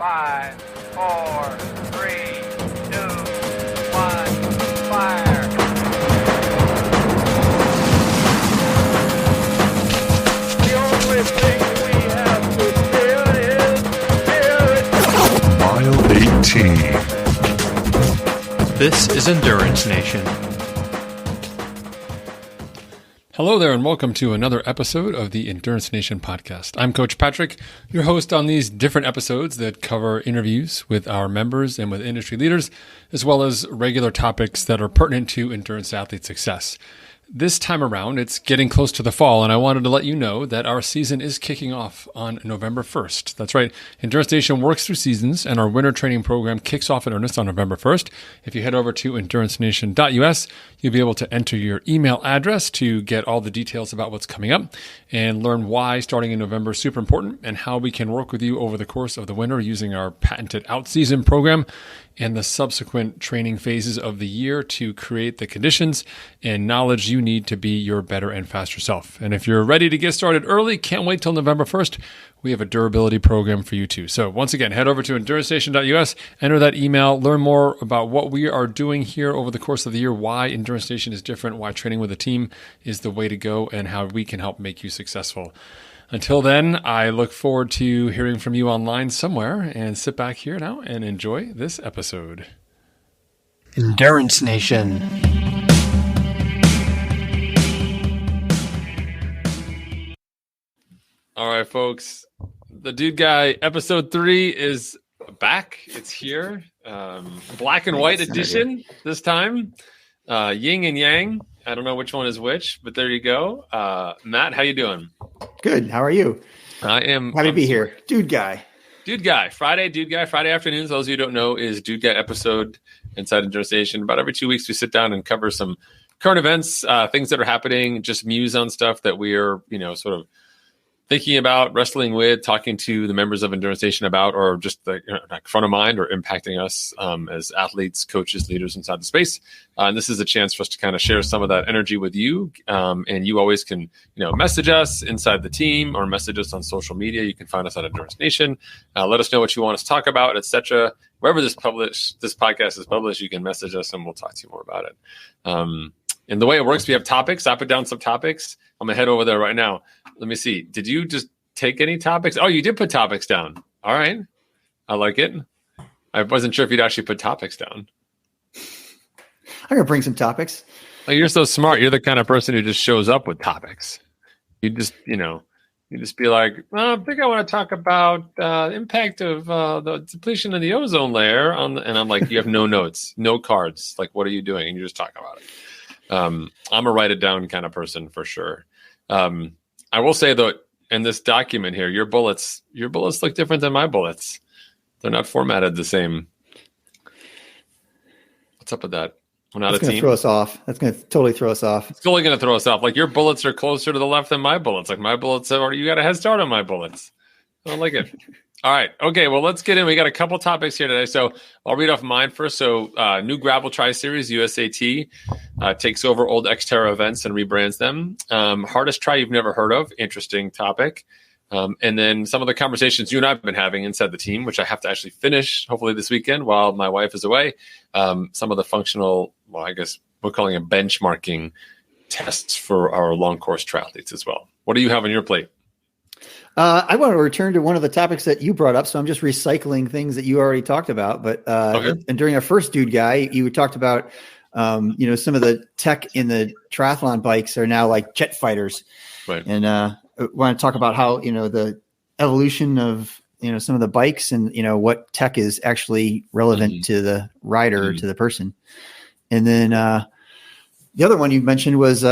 5, 4, 3, 2, 1, fire. The only thing we have to fear is fear. Mile 18. This is Endurance Nation. Hello there, and welcome to another episode of the Endurance Nation podcast. I'm Coach Patrick, your host on these different episodes that cover interviews with our members and with industry leaders, as well as regular topics that are pertinent to endurance athlete success. This time around, it's getting close to the fall, and I wanted to let you know that our season is kicking off on November 1st. That's right. Endurance Nation works through seasons, and our winter training program kicks off in earnest on November 1st. If you head over to endurancenation.us, you'll be able to enter your email address to get all the details about what's coming up and learn why starting in November is super important and how we can work with you over the course of the winter using our patented out-season program and the subsequent training phases of the year to create the conditions and knowledge you need to be your better and faster self. And if you're ready to get started early, can't wait till November 1st, we have a durability program for you too. So once again, head over to endurancenation.us, enter that email, learn more about what we are doing here over the course of the year, why Endurance Nation is different, why training with a team is the way to go, and how we can help make you successful. Until then, I look forward to hearing from you online somewhere, and sit back here now and enjoy this episode. Endurance Nation. All right, folks. The Dude Guy episode 3 is back. It's here. Black and white edition this time. Yin and yang. I don't know which one is which, but there you go. Matt, how you doing? Good. How are you? I am happy to be here. Dude Guy. Dude Guy. Friday, Dude Guy. Friday afternoons, those of you who don't know, is Dude Guy episode inside Endurance Nation. About every 2 weeks, we sit down and cover some current events, things that are happening, just muse on stuff that we are, sort of thinking about, wrestling with, talking to the members of Endurance Nation about, or just like front of mind or impacting us as athletes, coaches, leaders inside the space. And this is a chance for us to kind of share some of that energy with you. And you always can, message us inside the team or message us on social media. You can find us on Endurance Nation. Let us know what you want us to talk about, etc. Wherever this podcast is published, you can message us and we'll talk to you more about it. And the way it works, we have topics. I put down some topics. I'm going to head over there right now. Let me see. Did you just take any topics? Oh, you did put topics down. All right. I like it. I wasn't sure if you'd actually put topics down. I'm going to bring some topics. Oh, you're so smart. You're the kind of person who just shows up with topics. You just, you just be like, well, I think I want to talk about the impact of the depletion of the ozone layer. And I'm like, you have no notes, no cards. Like, what are you doing? And you just talk about it. I'm a write it down kind of person for sure. I will say though, in this document here, your bullets look different than my bullets. They're not formatted the same. What's up with that? We're not That's a going team. to throw us off. That's going to totally throw us off. It's totally going to throw us off. Like your bullets are closer to the left than my bullets. Like my bullets have already, you got a head start on my bullets. I don't like it. All right. Okay. Well, let's get in. We got a couple topics here today. So I'll read off mine first. So new Gravel Tri-Series, USAT, takes over old Xterra events and rebrands them. Hardest try you've never heard of. Interesting topic. And then some of the conversations you and I have been having inside the team, which I have to actually finish hopefully this weekend while my wife is away. Some of the functional, well, I guess we're calling it benchmarking tests for our long course triathletes as well. What do you have on your plate? I want to return to one of the topics that you brought up. So I'm just recycling things that you already talked about. But Okay. And during our first Dude Guy, you talked about, some of the tech in the triathlon bikes are now like jet fighters. Right. And I want to talk about how, the evolution of, some of the bikes and, what tech is actually relevant to the rider, to the person. And then the other one you mentioned was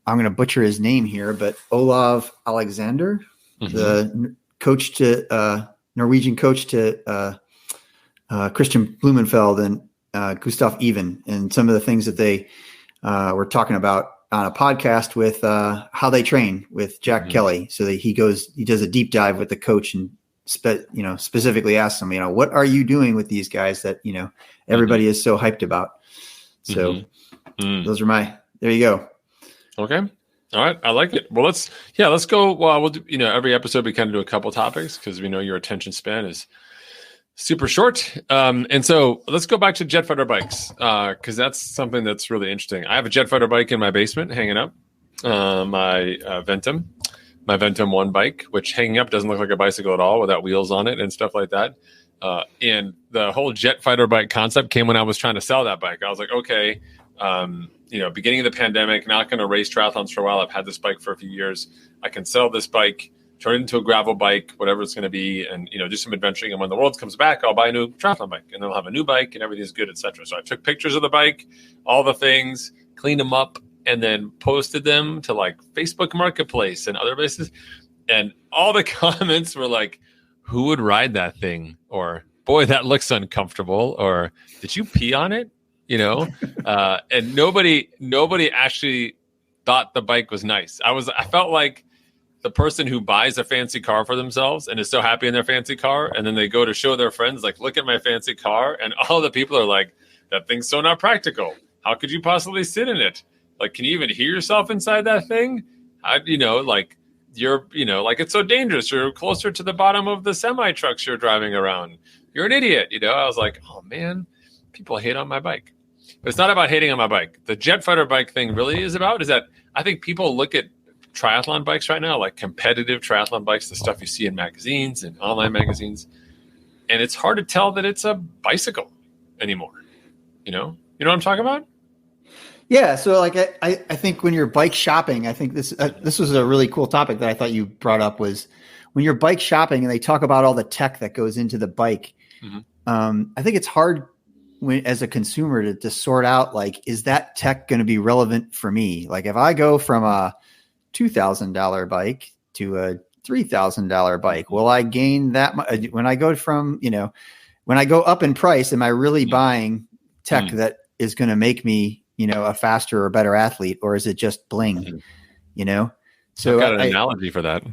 I'm going to butcher his name here, but Olav Alexander, the coach to Norwegian coach to Christian Blumenfeld and Gustav Even, and some of the things that they were talking about on a podcast with how they train with Jack Kelly. So that he does a deep dive with the coach and specifically asks him, what are you doing with these guys that, everybody is so hyped about. So those are there you go. Okay. All right, I like it. Well, let's go. Well, we'll do, every episode we kind of do a couple topics because we know your attention span is super short. And so let's go back to jet fighter bikes because that's something that's really interesting. I have a jet fighter bike in my basement hanging up, my Ventum 1 bike, which hanging up doesn't look like a bicycle at all without wheels on it and stuff like that. And the whole jet fighter bike concept came when I was trying to sell that bike. I was like, okay, beginning of the pandemic, not going to race triathlons for a while. I've had this bike for a few years. I can sell this bike, turn it into a gravel bike, whatever it's going to be, and do some adventuring. And when the world comes back, I'll buy a new triathlon bike, and then I'll have a new bike, and everything's good, etc. So I took pictures of the bike, all the things, cleaned them up, and then posted them to like Facebook Marketplace and other places. And all the comments were like, "Who would ride that thing?" Or "Boy, that looks uncomfortable." Or "Did you pee on it?" And nobody actually thought the bike was nice. I felt like the person who buys a fancy car for themselves and is so happy in their fancy car, and then they go to show their friends, like, "Look at my fancy car," and all the people are like, "That thing's so not practical. How could you possibly sit in it? Like, can you even hear yourself inside that thing? Like it's so dangerous. You're closer to the bottom of the semi trucks you're driving around. You're an idiot." I was like, oh man, people hate on my bike. But it's not about hating on my bike. The jet fighter bike thing really is that I think people look at triathlon bikes right now, like competitive triathlon bikes, the stuff you see in magazines and online magazines, and it's hard to tell that it's a bicycle anymore. You know what I'm talking about? Yeah. So like, I think when you're bike shopping, I think this was a really cool topic that I thought you brought up was when you're bike shopping and they talk about all the tech that goes into the bike. Mm-hmm. I think it's hard as a consumer to sort out, like, is that tech going to be relevant for me? Like if I go from a $2,000 bike to a $3,000 bike, will I gain that much? When I go when I go up in price, am I really buying tech that is going to make me, a faster or better athlete, or is it just bling? So I've got an analogy for that.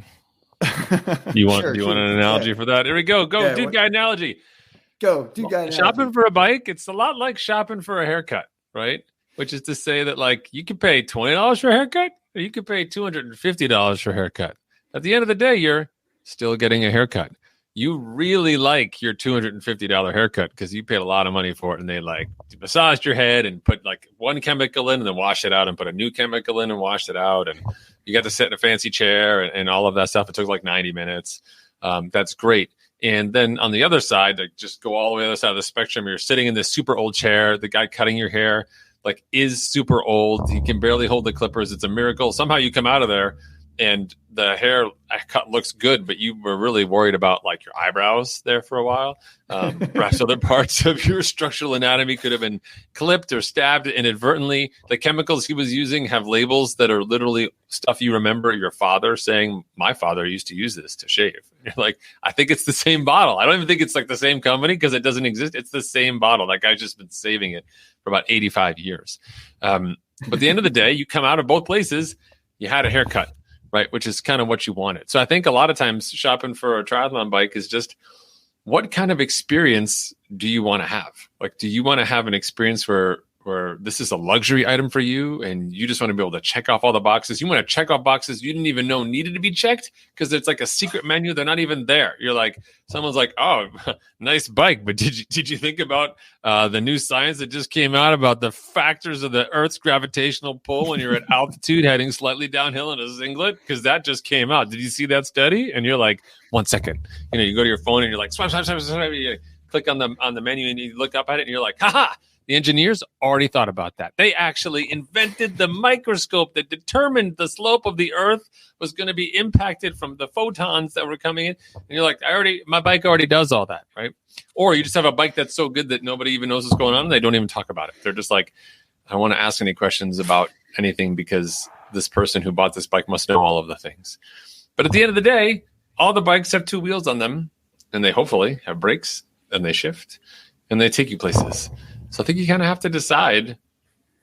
You want an analogy for that? Here we go. Dude guy analogy. Go, dude guy analogy. Shopping for a bike, it's a lot like shopping for a haircut, right? Which is to say that, like, you could pay $20 for a haircut, or you could pay $250 for a haircut. At the end of the day, you're still getting a haircut. You really like your $250 haircut because you paid a lot of money for it, and they massaged your head and put like one chemical in and then washed it out and put a new chemical in and washed it out, and you got to sit in a fancy chair and all of that stuff. It took like 90 minutes. That's great. And then on the other side, like, just go all the way to the other side of the spectrum. You're sitting in this super old chair. The guy cutting your hair is super old. He can barely hold the clippers. It's a miracle. Somehow you come out of there and the hair cut looks good, but you were really worried about like your eyebrows there for a while. Perhaps other parts of your structural anatomy could have been clipped or stabbed inadvertently. The chemicals he was using have labels that are literally stuff you remember your father saying, "My father used to use this to shave." And you're like, I think it's the same bottle. I don't even think it's like the same company because it doesn't exist. It's the same bottle. That guy's just been saving it for about 85 years. But at the end of the day, you come out of both places, you had a haircut. Right, which is kind of what you wanted. So I think a lot of times shopping for a triathlon bike is just, what kind of experience do you want to have? Like, do you want to have an experience where this is a luxury item for you and you just want to be able to check off all the boxes? You want to check off boxes you didn't even know needed to be checked because it's like a secret menu. They're not even there. You're like, someone's like, "Oh, nice bike, but did you think about the new science that just came out about the factors of the Earth's gravitational pull when you're at altitude heading slightly downhill in a singlet? Because that just came out. Did you see that study?" And you're like, 1 second. You go to your phone and you're like, swipe. You click on the menu and you look up at it and you're like, haha. The engineers already thought about that. They actually invented the microscope that determined the slope of the Earth was going to be impacted from the photons that were coming in. And you're like, my bike already does all that, right? Or you just have a bike that's so good that nobody even knows what's going on and they don't even talk about it. They're just like, I don't want to ask any questions about anything because this person who bought this bike must know all of the things. But at the end of the day, all the bikes have 2 wheels on them, and they hopefully have brakes, and they shift, and they take you places. So I think you kind of have to decide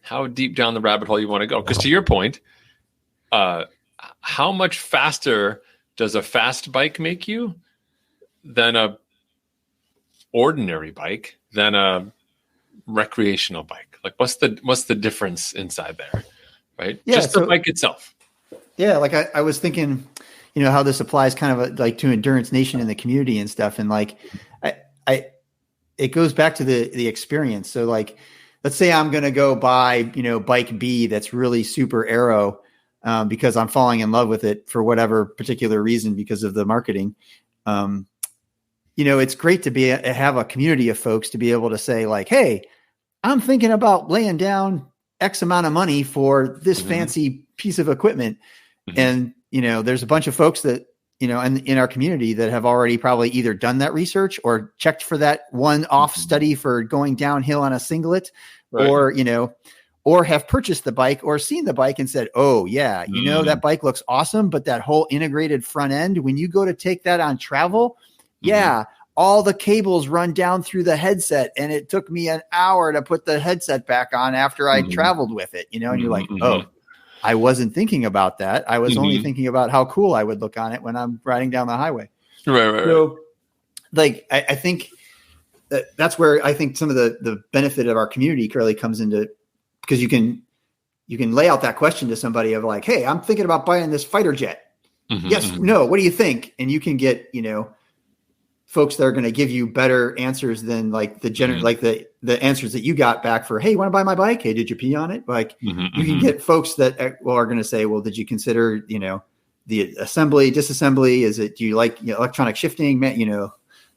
how deep down the rabbit hole you want to go. Because to your point, how much faster does a fast bike make you than a ordinary bike, than a recreational bike? Like, what's the difference inside there, right? Yeah, Just the bike itself. Yeah. Like I was thinking, how this applies kind of like to Endurance Nation and the community and stuff. And like, it goes back to the experience. So like, let's say I'm going to go buy, bike B that's really super aero, because I'm falling in love with it for whatever particular reason because of the marketing. It's great to have a community of folks to be able to say like, hey, I'm thinking about laying down X amount of money for this fancy piece of equipment. And, there's a bunch of folks that, in our community that have already probably either done that research or checked for that one-off study for going downhill on a singlet, right. or have purchased the bike or seen the bike and said, oh yeah, that bike looks awesome, but that whole integrated front end, when you go to take that on travel, all the cables run down through the headset. And it took me an hour to put the headset back on after I traveled with it, and you're like, oh, I wasn't thinking about that. I was only thinking about how cool I would look on it when I'm riding down the highway. Right. So like, I think that's where I think some of the benefit of our community really comes into, because you can lay out that question to somebody of like, hey, I'm thinking about buying this fighter jet. Yes, no, what do you think? And you can get, folks that are going to give you better answers than like the like the answers that you got back for, hey, you want to buy my bike? Hey, did you pee on it? Like you can get folks that are going to say, well, did you consider, the assembly, disassembly? Do you like electronic shifting,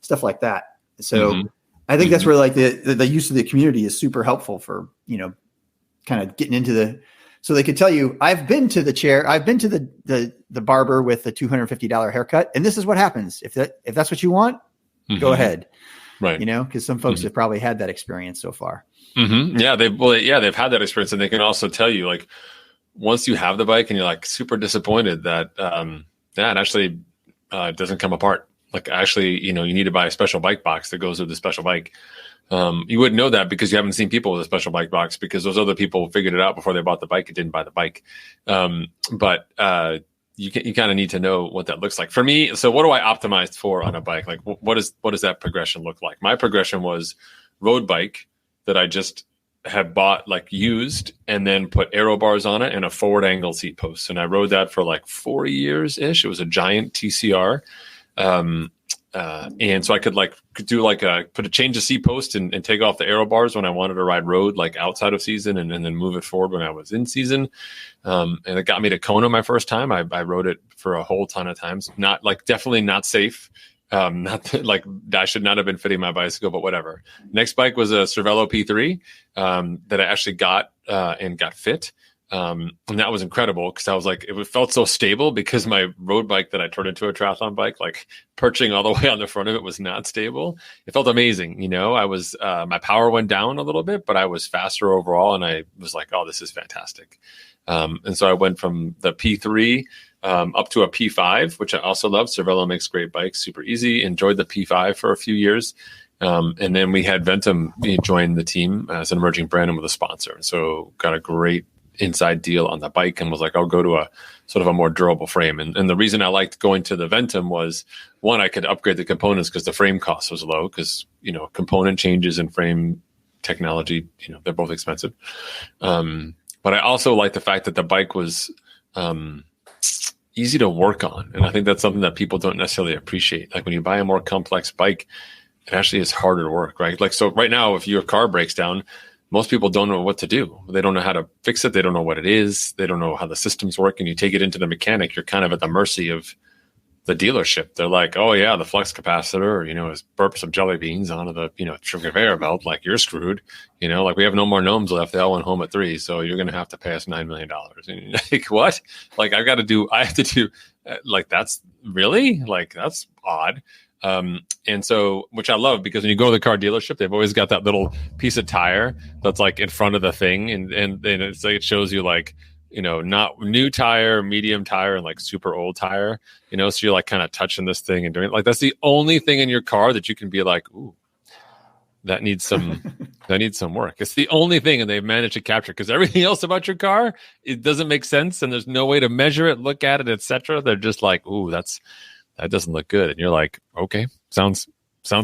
stuff like that. So I think that's where like the use of the community is super helpful for, kind of getting into so they could tell you, I've been to the barber with the $250 haircut, and this is what happens. If that's what you want, go ahead. Right. Because some folks have probably had that experience so far. Yeah. They've had that experience, and they can also tell you like, once you have the bike and you're like super disappointed that, it actually doesn't come apart. Like actually, you need to buy a special bike box that goes with the special bike. You wouldn't know that because you haven't seen people with a special bike box, because those other people figured it out before they bought the bike and didn't buy the bike. But you kind of need to know what that looks like. For me, so what do I optimize for on a bike? Like what does that progression look like? My progression was road bike that I just had bought like used and then put aero bars on it and a forward angle seat post. And I rode that for like 4 years ish. It was a giant TCR. And so I could put a change of seat post and take off the aero bars when I wanted to ride road, like outside of season, and then move it forward when I was in season. And it got me to Kona my first time. I rode it for a whole ton of times. Not like, definitely not safe. Like I should not have been fitting my bicycle, but whatever. Next bike was a Cervelo P3, that I actually got, and got fit. And that was incredible because I was like, it felt so stable, because my road bike that I turned into a triathlon bike, like perching all the way on the front of it, was not stable. It felt amazing. I was, my power went down a little bit, but I was faster overall. And I was like, oh, this is fantastic. And so I went from the P3, up to a P5, which I also love. Cervelo makes great bikes, super easy. Enjoyed the P5 for a few years. And then we had Ventum join the team as an emerging brand and with a sponsor. And so got a great inside deal on the bike, and was like, I'll go to a sort of a more durable frame. And the reason I liked going to the Ventum was, one, I could upgrade the components because the frame cost was low, because, component changes and frame technology, they're both expensive. But I also like the fact that the bike was easy to work on. And I think that's something that people don't necessarily appreciate. Like when you buy a more complex bike, it actually is harder to work, right? Like, so right now, if your car breaks down, most people don't know what to do. They don't know how to fix it. They don't know what it is. They don't know how the systems work. And you take it into the mechanic, you're kind of at the mercy of the dealership. They're like, oh yeah, the flux capacitor, is burp some jelly beans onto the, conveyor belt. Like, you're screwed. Like, we have no more gnomes left. They all went home at 3. So you're going to have to pay us $9 million. And like, what? Like, I have to do, like, that's really, like, that's odd. And so, which I love, because when you go to the car dealership, they've always got that little piece of tire that's like in front of the thing. And it's like, it shows you like, not new tire, medium tire, and like super old tire, so you're like kind of touching this thing and doing it. Like, that's the only thing in your car that you can be like, ooh, that needs some, work. It's the only thing. And they've managed to capture, because everything else about your car, it doesn't make sense. And there's no way to measure it, look at it, etc. They're just like, ooh, that doesn't look good. And you're like, okay, sounds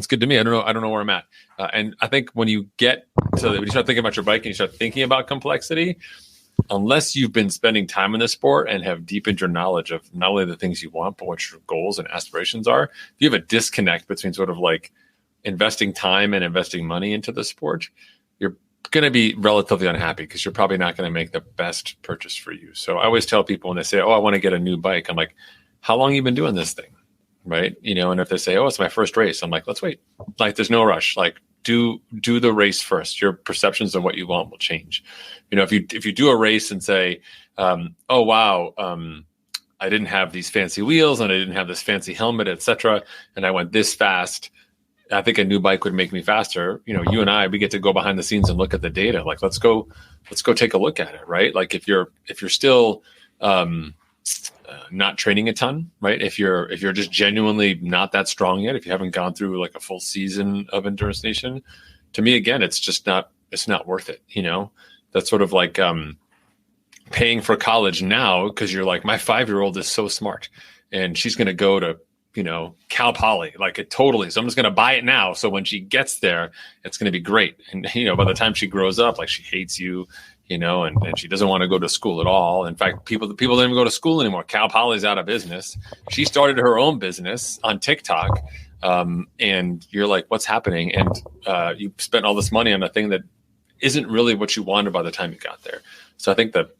good to me. I don't know where I'm at. And I think when you get to, when you start thinking about your bike and you start thinking about complexity, unless you've been spending time in the sport and have deepened your knowledge of not only the things you want, but what your goals and aspirations are, you have a disconnect between sort of like investing time and investing money into the sport, you're going to be relatively unhappy because you're probably not going to make the best purchase for you. So I always tell people when they say, oh, I want to get a new bike, I'm like, how long have you been doing this thing? Right. And if they say, oh, it's my first race, I'm like, let's wait. Like, there's no rush. Like, do the race first. Your perceptions of what you want will change. If you do a race and say, oh, wow, I didn't have these fancy wheels and I didn't have this fancy helmet, etc., and I went this fast, I think a new bike would make me faster. You and I, we get to go behind the scenes and look at the data. Like, let's go take a look at it. Right. Like if you're still, not training a ton, right? If you're just genuinely not that strong yet, if you haven't gone through like a full season of Endurance Nation, to me, again, it's not worth it. That's sort of like, paying for college now because you're like, my 5-year-old is so smart and she's going to go to, Cal Poly, like it totally. So I'm just going to buy it now. So when she gets there, it's going to be great. And, by the time she grows up, like she hates you, and she doesn't want to go to school at all. In fact, people don't even go to school anymore. Cal Poly's out of business. She started her own business on TikTok. And you're like, what's happening? And you spent all this money on a thing that isn't really what you wanted by the time you got there. So I think that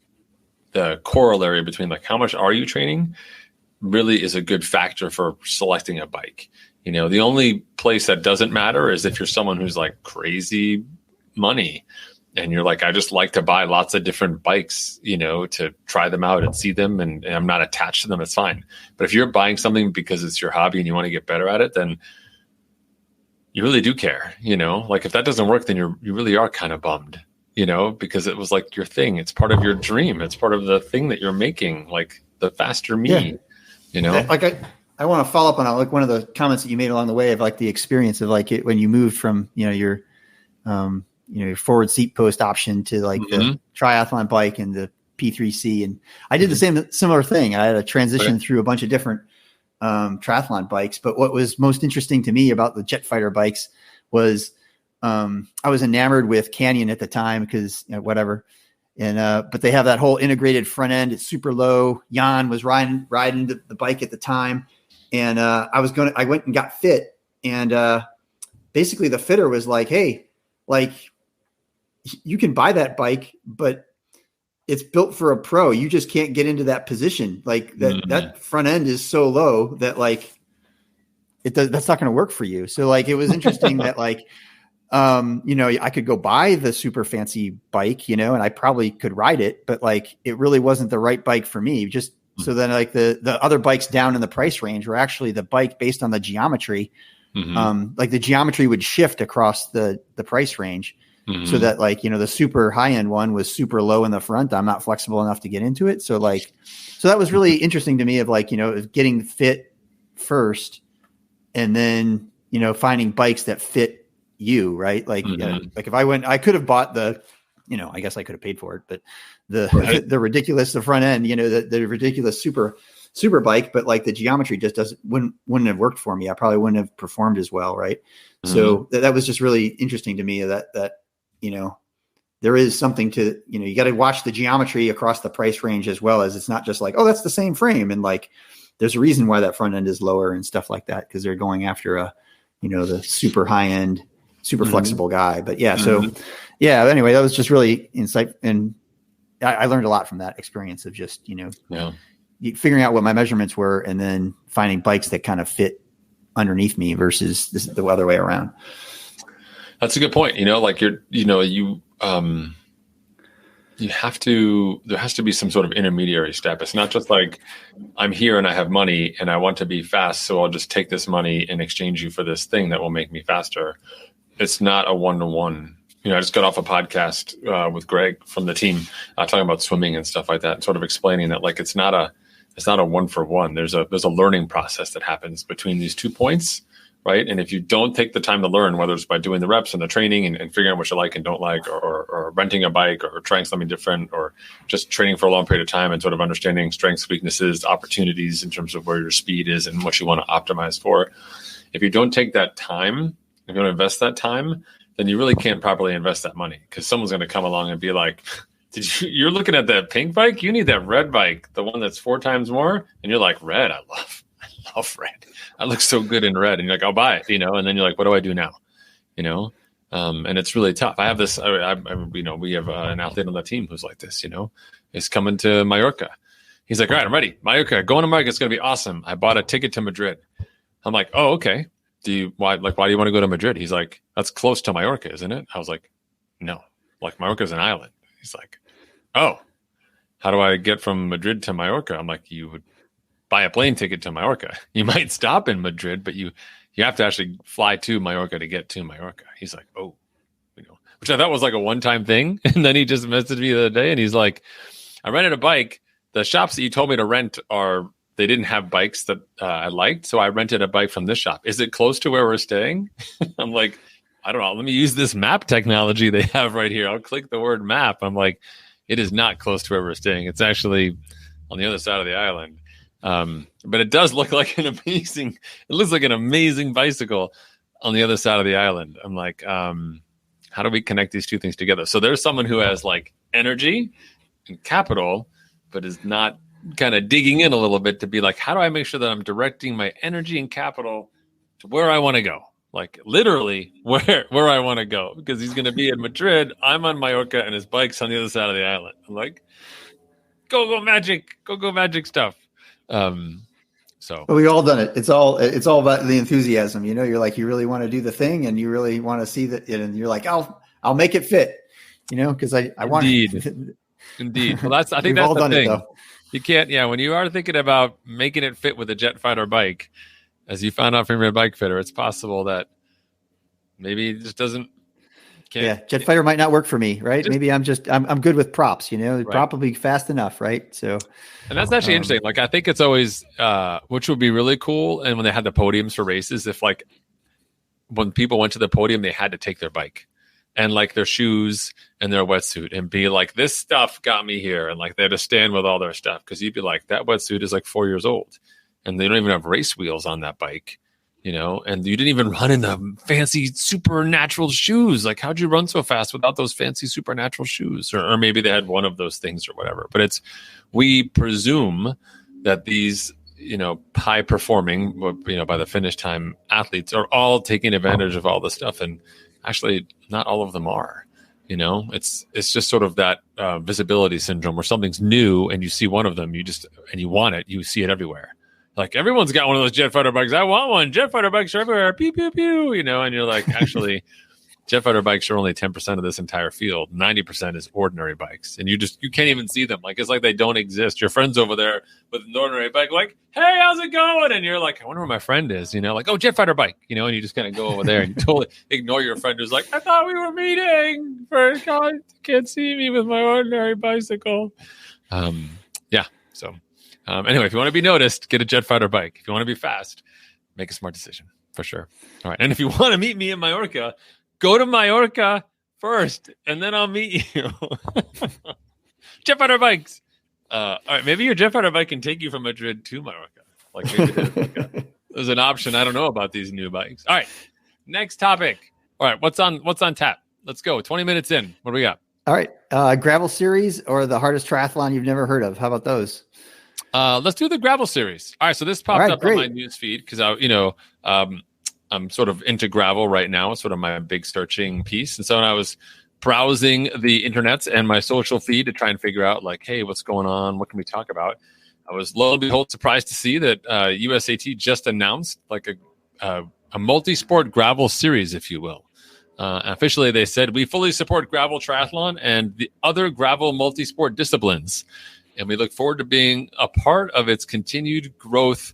the corollary between like, how much are you training really is a good factor for selecting a bike. The only place that doesn't matter is if you're someone who's like crazy money and you're like, I just like to buy lots of different bikes, to try them out and see them and I'm not attached to them, it's fine. But if you're buying something because it's your hobby and you want to get better at it, then you really do care, like if that doesn't work, then you really are kind of bummed, because it was like your thing. It's part of your dream. It's part of the thing that you're making, like the faster me, Like I want to follow up on like one of the comments that you made along the way of like the experience of like it when you moved from, your forward seat post option to like the triathlon bike and the P3C. And I did the similar thing. I had a transition through a bunch of different triathlon bikes. But what was most interesting to me about the Jet Fighter bikes was I was enamored with Canyon at the time because whatever. And but they have that whole integrated front end. It's super low. Jan was riding the bike at the time. And I went and got fit. And basically the fitter was like, hey, like you can buy that bike, but it's built for a pro. You just can't get into that position. Like that front end is so low that like that's not going to work for you. So like, it was interesting that like, I could go buy the super fancy bike, and I probably could ride it, but like, it really wasn't the right bike for me. Just so then like the other bikes down in the price range were actually the bike based on the geometry. Like the geometry would shift across the price range so that like, the super high end one was super low in the front. I'm not flexible enough to get into it. So that was really interesting to me of like, getting fit first and then, finding bikes that fit you, right? Like, like if I could have bought the, I guess I could have paid for it, but the ridiculous, the front end, the ridiculous super bike, but like the geometry just wouldn't have worked for me. I probably wouldn't have performed as well. Right. So that was just really interesting to me that, there is something to, you got to watch the geometry across the price range as well as it's not just like, oh, that's the same frame. And like, there's a reason why that front end is lower and stuff like that. Cause they're going after the super high end, super flexible guy. But yeah, so yeah, anyway, that was just really insight. And I learned a lot from that experience of just, figuring out what my measurements were and then finding bikes that kind of fit underneath me versus the other way around. That's a good point. Like there has to be some sort of intermediary step. It's not just like I'm here and I have money and I want to be fast. So I'll just take this money and exchange you for this thing that will make me faster. It's not a one-to-one. I just got off a podcast with Greg from the team talking about swimming and stuff like that, and sort of explaining that like it's not a one-for-one. There's a learning process that happens between these 2 points, right? And if you don't take the time to learn, whether it's by doing the reps and the training and figuring out what you like and don't like, or renting a bike or trying something different, or just training for a long period of time and sort of understanding strengths, weaknesses, opportunities in terms of where your speed is and what you want to optimize for. If you don't take that time, if you don't invest that time, then you really can't properly invest that money because someone's going to come along and be like, You're looking at that pink bike? You need that red bike, the one that's 4 times more. And you're like, red, I love red. I look so good in red. And you're like, I'll buy it, and then you're like, what do I do now? And it's really tough. I have this, we have an athlete on the team who's like this, is coming to Mallorca. He's like, all right, I'm ready. Mallorca, going to Mallorca. It's going to be awesome. I bought a ticket to Madrid. I'm like, oh, okay. Why do you want to go to Madrid? He's like, that's close to Mallorca, isn't it? I was like, no, like Mallorca's an island. He's like, oh, how do I get from Madrid to Mallorca? I'm like, you would buy a plane ticket to Mallorca. You might stop in Madrid, but you have to actually fly to Mallorca to get to Mallorca. He's like, oh, which I thought was like a one-time thing. And then he just messaged me the other day and he's like, I rented a bike. The shops that you told me to rent they didn't have bikes that I liked. So I rented a bike from this shop. Is it close to where we're staying? I'm like, I don't know. Let me use this map technology they have right here. I'll click the word map. I'm like, it is not close to where we're staying. It's actually on the other side of the island. But it does look like it looks like an amazing bicycle on the other side of the island. I'm like, how do we connect these two things together? So there's someone who has like energy and capital, but is not kind of digging in a little bit to be like, how do I make sure that I'm directing my energy and capital to where I want to go? Like literally where I want to go, because he's going to be in Madrid. I'm on Mallorca and his bike's on the other side of the island. I'm like, go magic stuff. So well, we all done it. It's all about the enthusiasm. You're like, you really want to do the thing and you really want to see that. And you're like, I'll make it fit, because I want it. Indeed. Well, I think that's the thing. You can't, when you are thinking about making it fit with a jet fighter bike, as you found out from your bike fitter, it's possible that maybe it just doesn't. Jet fighter might not work for me, right? Maybe I'm good with props, right. Probably fast enough, right? So, and that's actually interesting. Like, I think it's always, which would be really cool. And when they had the podiums for races, if like when people went to the podium, they had to take their bike and like their shoes and their wetsuit and be like, this stuff got me here. And like, they had to stand with all their stuff. Cause you'd be like, that wetsuit is like 4 years old and they don't even have race wheels on that bike. And you didn't even run in the fancy supernatural shoes. Like, how'd you run so fast without those fancy supernatural shoes? Or maybe they had one of those things or whatever. But we presume that these, high performing, by the finish time athletes are all taking advantage of all this stuff. And actually, not all of them are. It's just sort of that visibility syndrome where something's new and you see one of them, and you want it, you see it everywhere. Like, everyone's got one of those jet fighter bikes. I want one. Jet fighter bikes are everywhere. Pew, pew, pew. And you're like, actually, jet fighter bikes are only 10% of this entire field. 90% is ordinary bikes. And you can't even see them. Like, it's like they don't exist. Your friend's over there with an ordinary bike, like, hey, how's it going? And you're like, I wonder where my friend is, like, oh, jet fighter bike, and you just kind of go over there and you totally ignore your friend who's like, I thought we were meeting for God, can't see me with my ordinary bicycle. Anyway, if you want to be noticed, get a jet fighter bike. If you want to be fast, make a smart decision for sure. All right. And if you want to meet me in Mallorca, go to Mallorca first, and then I'll meet you. Jet fighter bikes. All right. Maybe your jet fighter bike can take you from Madrid to Mallorca. Like, maybe there's an option. I don't know about these new bikes. All right. Next topic. All right. What's on tap? Let's go. 20 minutes in. What do we got? All right. Gravel series or the hardest triathlon you've never heard of. How about those? Let's do the gravel series. All right, so this popped up on my news feed because I'm sort of into gravel right now. It's sort of my big searching piece. And so when I was browsing the internet and my social feed to try and figure out like, hey, what's going on? What can we talk about? I was lo and behold surprised to see that USAT just announced like a multi-sport gravel series, if you will. Officially, they said we fully support gravel triathlon and the other gravel multi-sport disciplines. And we look forward to being a part of its continued growth.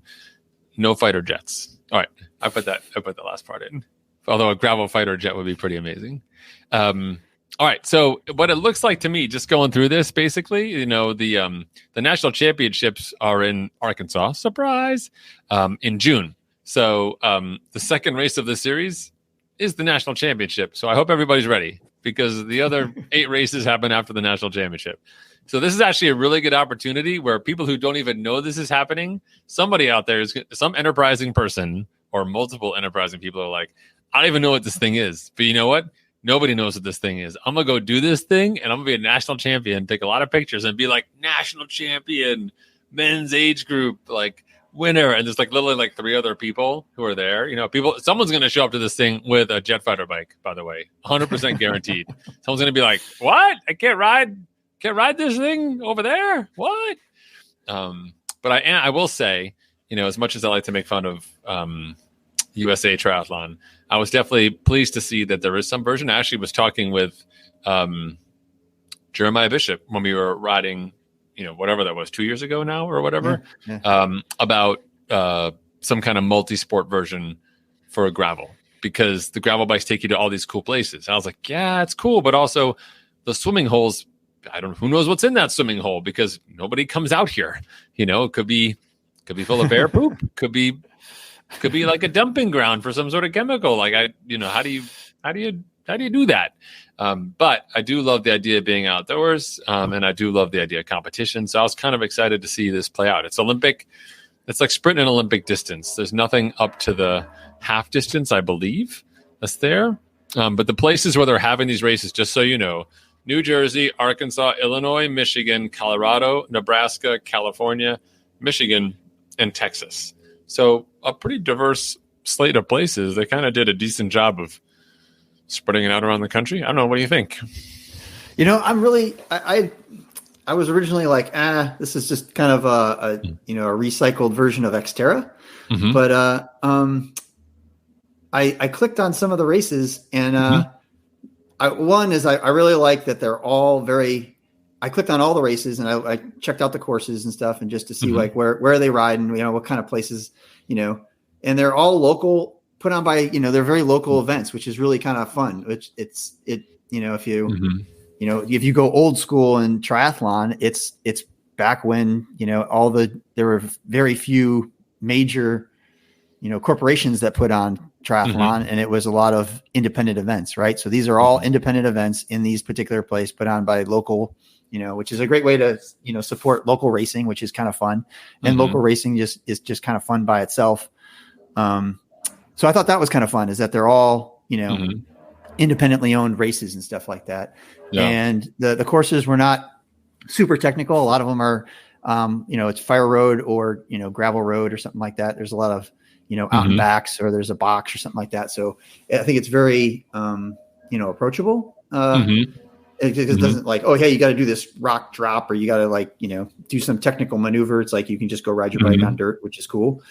No fighter jets. All right. I put that last part in. Although a gravel fighter jet would be pretty amazing. All right. So what it looks like to me, just going through this, basically, the national championships are in Arkansas. Surprise! In June. So the second race of the series is the national championship. So I hope everybody's ready because the other 8 races happen after the national championship. So this is actually a really good opportunity where people who don't even know this is happening, somebody out there some enterprising person or multiple enterprising people are like, I don't even know what this thing is. But you know what? Nobody knows what this thing is. I'm going to go do this thing, and I'm going to be a national champion, take a lot of pictures, and be like, national champion, men's age group, like, winner. And there's like literally like 3 other people who are there. Someone's going to show up to this thing with a jet fighter bike, by the way, 100% guaranteed. Someone's going to be like, what? I can't ride this thing over there. What? But I will say, as much as I like to make fun of USA Triathlon, I was definitely pleased to see that there is some version. I actually was talking with Jeremiah Bishop when we were riding, whatever that was, 2 years ago now or whatever, about some kind of multi-sport version for a gravel, because the gravel bikes take you to all these cool places. I was like, yeah, it's cool, but also the swimming holes, who knows what's in that swimming hole, because nobody comes out here. It could be full of bear poop, could be like a dumping ground for some sort of chemical. Like how do you do that? But I do love the idea of being outdoors, and I do love the idea of competition. So I was kind of excited to see this play out. It's Olympic. It's like sprinting an Olympic distance. There's nothing up to the half distance, I believe, that's there. But the places where they're having these races, just so you know, New Jersey, Arkansas, Illinois, Michigan, Colorado, Nebraska, California, Michigan, and Texas. So a pretty diverse slate of places. They kind of did a decent job of spreading it out around the country. I don't know. What do you think? I'm really, I was originally like, this is just kind of a recycled version of Xterra. Mm-hmm. But I clicked on some of the races, and I really like that they're all very. I clicked on all the races, and I checked out the courses and stuff, and just to see like where are they riding, what kind of places, and they're all local, put on by they're very local events, which is really kind of fun. Which if you go old school in triathlon, it's back when there were very few major corporations that put on triathlon, and it was a lot of independent events, right? So these are all independent events in these particular places put on by local, which is a great way to support local racing, which is kind of fun. And local racing is just kind of fun by itself. So I thought that was kind of fun, is that they're all independently owned races and stuff like that. Yeah. And the courses were not super technical. A lot of them are it's fire road or gravel road or something like that. There's a lot of out and backs, or there's a box or something like that. So I think it's very approachable. It doesn't like, oh, hey, you got to do this rock drop, or you got to do some technical maneuver. It's like you can just go ride your bike on dirt, which is cool.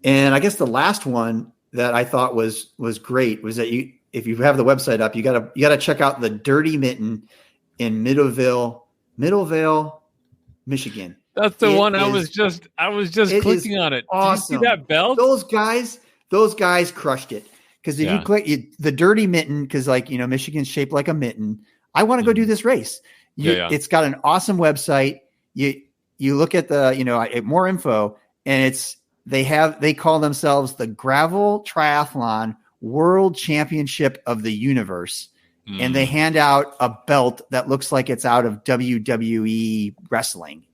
And I guess the last one that I thought was great was that if you have the website up, you gotta check out the Dirty Mitten in Middleville, Michigan. That's the one I was just clicking on it. Awesome. Did you see that belt? Those guys crushed it. Because if you click the Dirty Mitten, because Michigan's shaped like a mitten. I want to go do this race. It's got an awesome website. You look at the more info, and they call themselves the Gravel Triathlon World Championship of the Universe, and they hand out a belt that looks like it's out of WWE wrestling.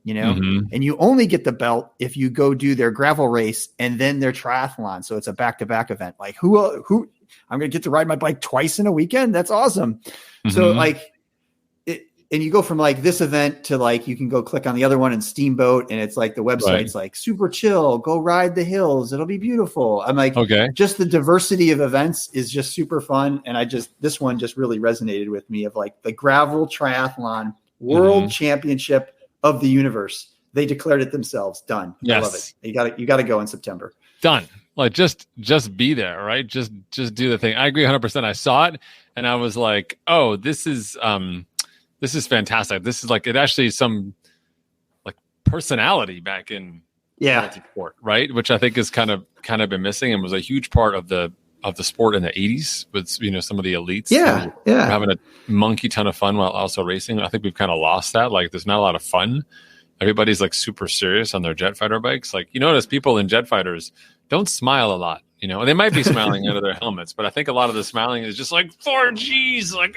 And you only get the belt if you go do their gravel race and then their triathlon. So it's a back-to-back event. Like who I'm going to get to ride my bike twice in a weekend. That's awesome. So and you go from this event to you can go click on the other one in Steamboat, and it's like the website's like super chill, go ride the hills. It'll be beautiful. I'm like, okay, just the diversity of events is just super fun. And this one just really resonated with me, of the Gravel Triathlon World Championship of the Universe. They declared it themselves. Done. Yes. I love it. You got to go in September. Done. Just be there, right? Just do the thing. I agree 100%. I saw it and I was like, oh, this is fantastic. This is it actually some personality back in multi-sport, right? Which I think is kind of been missing, and was a huge part of the sport in the 80s with some of the elites. Having a monkey ton of fun while also racing. I think we've kind of lost that. There's not a lot of fun. Everybody's super serious on their jet fighter bikes. You notice people in jet fighters don't smile a lot. They might be smiling out of their helmets, but I think a lot of the smiling is just 4Gs,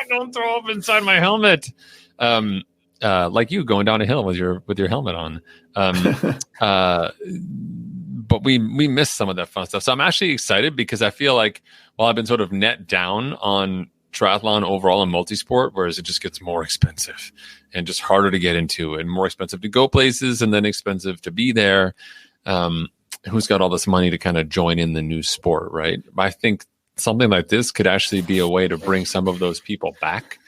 don't throw up inside my helmet. Like you going down a hill with your helmet on. but we missed some of that fun stuff. So I'm actually excited because I feel like while I've been sort of net down on triathlon overall and multisport, whereas it just gets more expensive and just harder to get into and more expensive to go places and then expensive to be there. Who's got all this money to kind of join in the new sport, right? I think something like this could actually be a way to bring some of those people back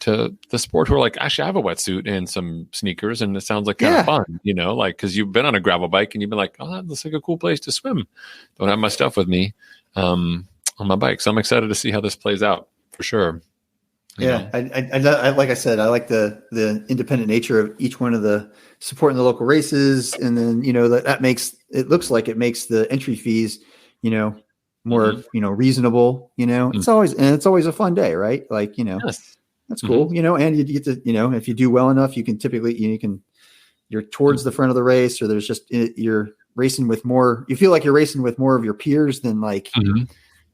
to the sport who are like, actually, I have a wetsuit and some sneakers, and it sounds like kind of fun, you know, like because you've been on a gravel bike and you've been like, oh, that looks like a cool place to swim. Don't have my stuff with me on my bike, so I'm excited to see how this plays out for sure. Yeah, I like I said, I like the independent nature of each one of the supporting the local races, and then that makes it looks like it makes the entry fees, more reasonable. It's always a fun day, right? Like Yes. That's cool, and you get to, if you do well enough, you can typically, you're towards the front of the race, or there's just, you're racing with more, you feel like you're racing with more of your peers than like,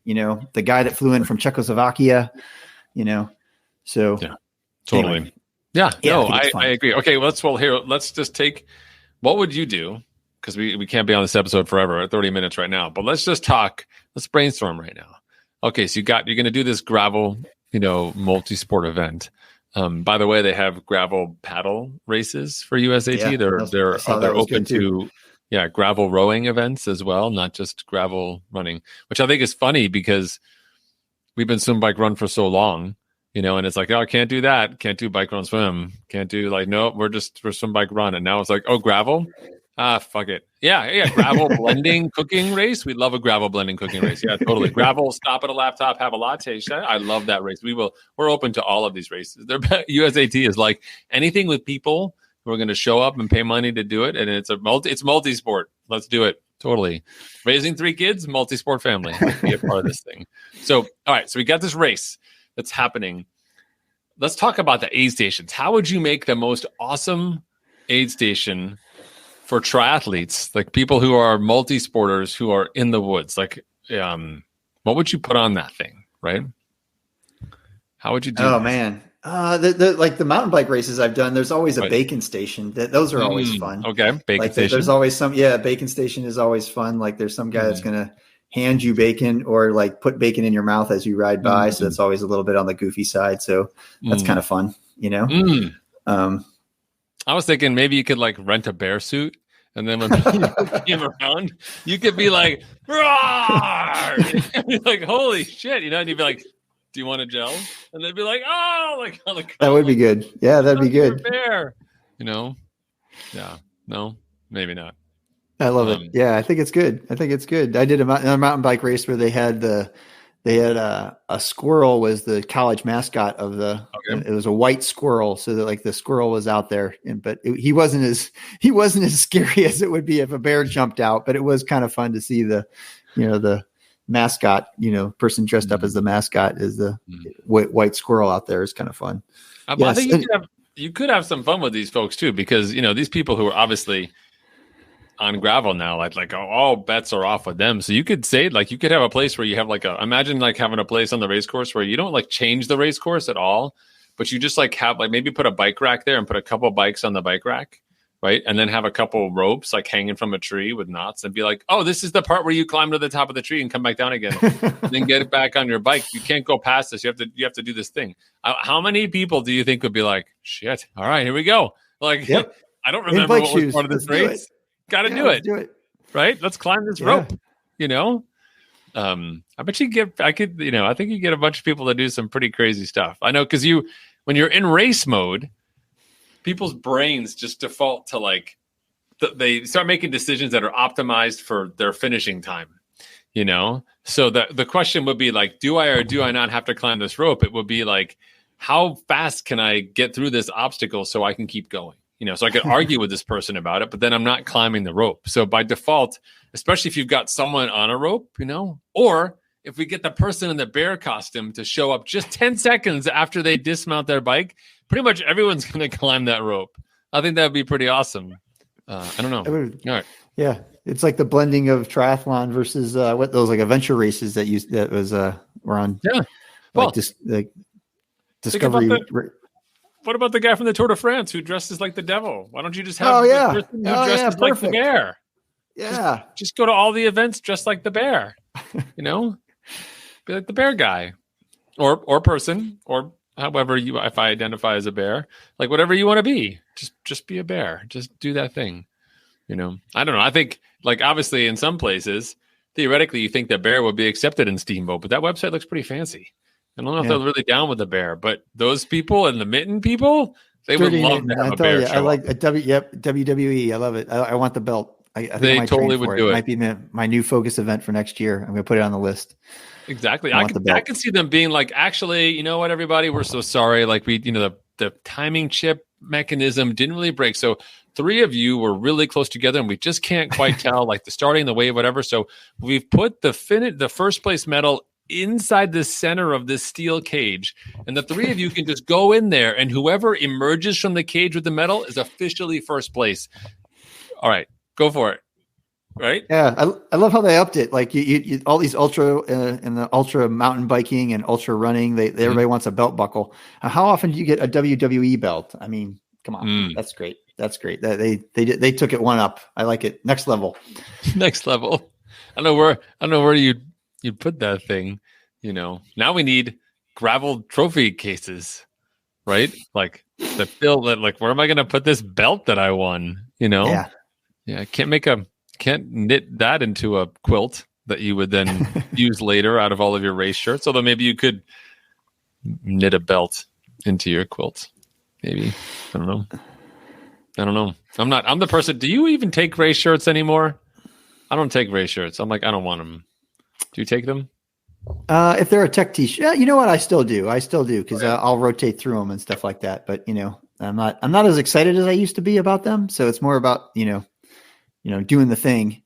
the guy that flew in from Czechoslovakia, so. Yeah, totally. Anyway. Yeah, no, I I agree. Okay. Let's just take, what would you do? Because we can't be on this episode forever at 30 minutes right now, but let's just talk, let's brainstorm right now. Okay. So you're going to do this gravel, multi-sport event. By the way, they have gravel paddle races for USAT. They're open to gravel rowing events as well, not just gravel running, which I think is funny because we've been swim, bike, run for so long, and it's like, oh, I can't do that. Can't do bike, run, swim. Can't do we're swim, bike, run. And now it's like, oh, gravel. Fuck it. Yeah. Gravel blending cooking race. We love a gravel blending cooking race. Yeah, totally. Gravel, stop at a laptop, have a latte. I love that race. We're open to all of these races. USAT is like anything with people who are going to show up and pay money to do it. And it's multi-sport. Let's do it. Totally. Raising 3 kids, multi-sport family. Be a part of this thing. So, all right. So we got this race that's happening. Let's talk about the aid stations. How would you make the most awesome aid station for triathletes, like people who are multi-sporters who are in the woods? Like, what would you put on that thing, right? How would you do that? Man. Like the mountain bike races I've done, there's always a bacon station. Those are always fun. Okay. Bacon station. There's always bacon station is always fun. Like there's some guy that's going to hand you bacon or like put bacon in your mouth as you ride by. So that's always a little bit on the goofy side. So that's kind of fun, I was thinking maybe you could like rent a bear suit, and then when people came around, you could be like, roar! Like, holy shit, and you'd be like, do you want a gel? And they'd be like, oh, like that would be good. Yeah, that'd be good. Bear, yeah, no, maybe not. I love it. Yeah, I think it's good. I did a mountain bike race where they had a squirrel was the college mascot of it was a white squirrel. So that like the squirrel was out there, but he wasn't as scary as it would be if a bear jumped out, but it was kind of fun to see the mascot, person dressed up as the mascot is the white squirrel out there is kind of fun. I think you could have some fun with these folks too, because, these people who are obviously on gravel now, like all bets are off with them. So you could say you could have a place where you have imagine having a place on the race course where you don't change the race course at all, but you just have maybe put a bike rack there and put a couple bikes on the bike rack, right? And then have a couple ropes hanging from a tree with knots and be like, oh, this is the part where you climb to the top of the tree and come back down again, and then get it back on your bike. You can't go past this. You have to do this thing. How many people do you think would be like, shit, all right, here we go. Yep. I don't remember what was part of this race. Got to do it. Right? Let's climb this rope, I bet I think you get a bunch of people that do some pretty crazy stuff. I know, because when you're in race mode, people's brains just default to they start making decisions that are optimized for their finishing time, So the question would be do I or do I not have to climb this rope? It would be how fast can I get through this obstacle so I can keep going? So I could argue with this person about it, but then I'm not climbing the rope. So by default, especially if you've got someone on a rope, or if we get the person in the bear costume to show up just 10 seconds after they dismount their bike, pretty much everyone's going to climb that rope. I think that would be pretty awesome. I don't know. All right. Yeah. It's like the blending of triathlon versus those adventure races that were on. Yeah. Well, Discovery. What about the guy from the Tour de France who dresses like the devil? Why don't you just have the person who dresses like the bear? Yeah. Just go to all the events dressed like the bear, you know, be like the bear guy or person, or however if I identify as a bear, like whatever you want to be, just be a bear. Just do that thing. You know, I don't know. I think, like, obviously in some places, theoretically, you think that bear would be accepted in Steamboat, but that website looks pretty fancy. I don't know if they're really down with the bear, but those people and the mitten people, they would love to have a bear show I like up. a WWE. I love it. I want the belt. I think They I might totally train would for do it. it. Might be my new focus event for next year. I'm going to put it on the list. Exactly. I I want the could belt. see them being like, actually, you know what, everybody, we're so sorry. Like, the timing chip mechanism didn't really break. So 3 of you were really close together and we just can't quite tell, like, the starting, the wave, whatever. So we've put the first place medal inside the center of this steel cage, and the 3 of you can just go in there, and whoever emerges from the cage with the medal is officially first place. All right, go for it. Right? Yeah, I love how they upped it. Like you all these ultra and the ultra mountain biking and ultra running. Everybody wants a belt buckle. How often do you get a WWE belt? I mean, come on, that's great. That's great. They took it one up. I like it. Next level. Next level. I don't know where you'd put that thing. You know, now we need gravel trophy cases, right? Like the fill. Like, where am I going to put this belt that I won? You know? Yeah. I can't knit that into a quilt that you would then use later out of all of your race shirts. Although maybe you could knit a belt into your quilt. Maybe. I don't know. I'm the person. Do you even take race shirts anymore? I don't take race shirts. I'm like, I don't want them. Do you take them? If they're a tech t-shirt, yeah, you know what? I still do because I'll rotate through them and stuff like that. But I'm not as excited as I used to be about them. So it's more about doing the thing,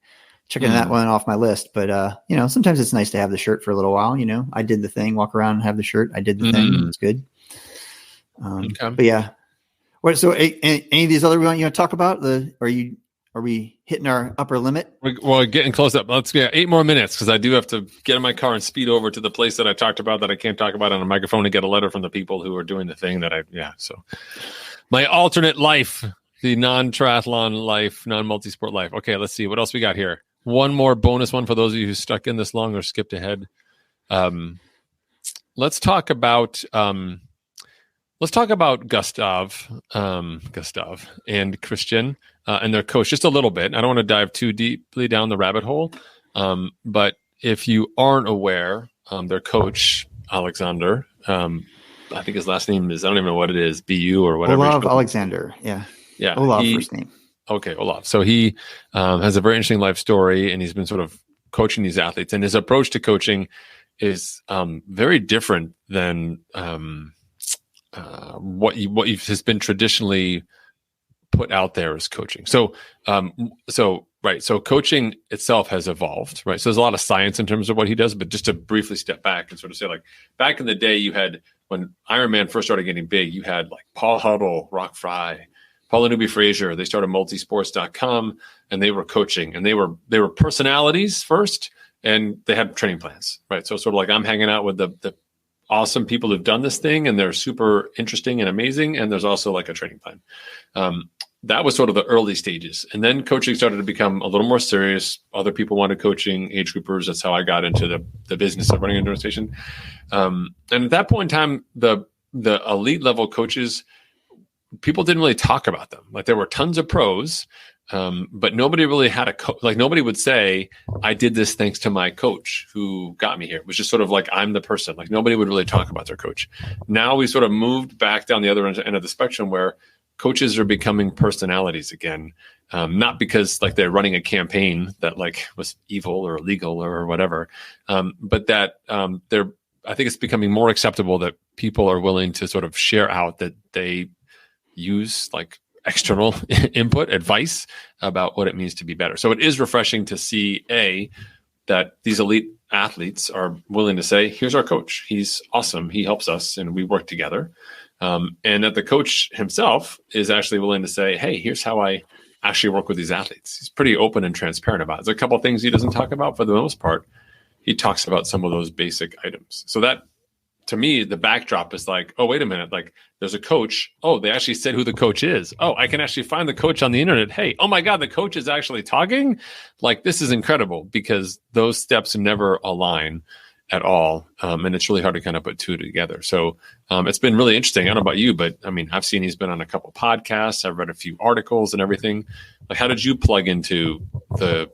checking that one off my list. But sometimes it's nice to have the shirt for a little while. I did the thing, walk around and have the shirt. I did the thing. It's good. But yeah. What? So any of these other we want you to talk about? Are we hitting our upper limit? We're getting close up. Let's get 8 more minutes because I do have to get in my car and speed over to the place that I talked about that I can't talk about on a microphone to get a letter from the people who are doing the thing so my alternate life, the non-triathlon life, non-multisport life. Okay, let's see what else we got here. One more bonus one for those of you who stuck in this long or skipped ahead. Let's talk about Gustav and Christian and their coach just a little bit. I don't want to dive too deeply down the rabbit hole, but if you aren't aware, their coach Alexander, I think his last name is, I don't even know what it is, BU or whatever. Olav Alexander, yeah. Olav first name. Okay, Olav. So he has a very interesting life story, and he's been sort of coaching these athletes, and his approach to coaching is very different than what has been traditionally put out there as coaching. So coaching itself has evolved, right? So there's a lot of science in terms of what he does, but just to briefly step back and sort of say, like, back in the day, you had, when Ironman first started getting big, you had like Paul Huddle, Rock Fry, Paula Newby Fraser. They started multisports.com, and they were coaching, and they were personalities first, and they had training plans, right? So sort of like, I'm hanging out with the awesome people who've done this thing, and they're super interesting and amazing. And there's also like a training plan. That was sort of the early stages. And then coaching started to become a little more serious. Other people wanted coaching, age groupers. That's how I got into the business of running an endurance station. And at that point in time, the elite level coaches, people didn't really talk about them. Like, there were tons of pros, but nobody really had nobody would say, I did this thanks to my coach who got me here. It was just sort of like, I'm the person. Like, nobody would really talk about their coach. Now we sort of moved back down the other end of the spectrum where coaches are becoming personalities again. Not because like they're running a campaign that like was evil or illegal or whatever, but that I think it's becoming more acceptable that people are willing to sort of share out that they use like external input, advice about what it means to be better. So it is refreshing to see that these elite athletes are willing to say, here's our coach. He's awesome. He helps us and we work together. And that the coach himself is actually willing to say, hey, here's how I actually work with these athletes. He's pretty open and transparent about it. There's a couple of things he doesn't talk about. For the most part, he talks about some of those basic items. So that to me, the backdrop is like, oh, wait a minute, like there's a coach. Oh, they actually said who the coach is. Oh, I can actually find the coach on the internet. Hey, oh my God, the coach is actually talking. Like, this is incredible, because those steps never align at all. And it's really hard to kind of put two together. So it's been really interesting. I don't know about you, but I mean, I've seen he's been on a couple podcasts. I've read a few articles and everything. Like, how did you plug into the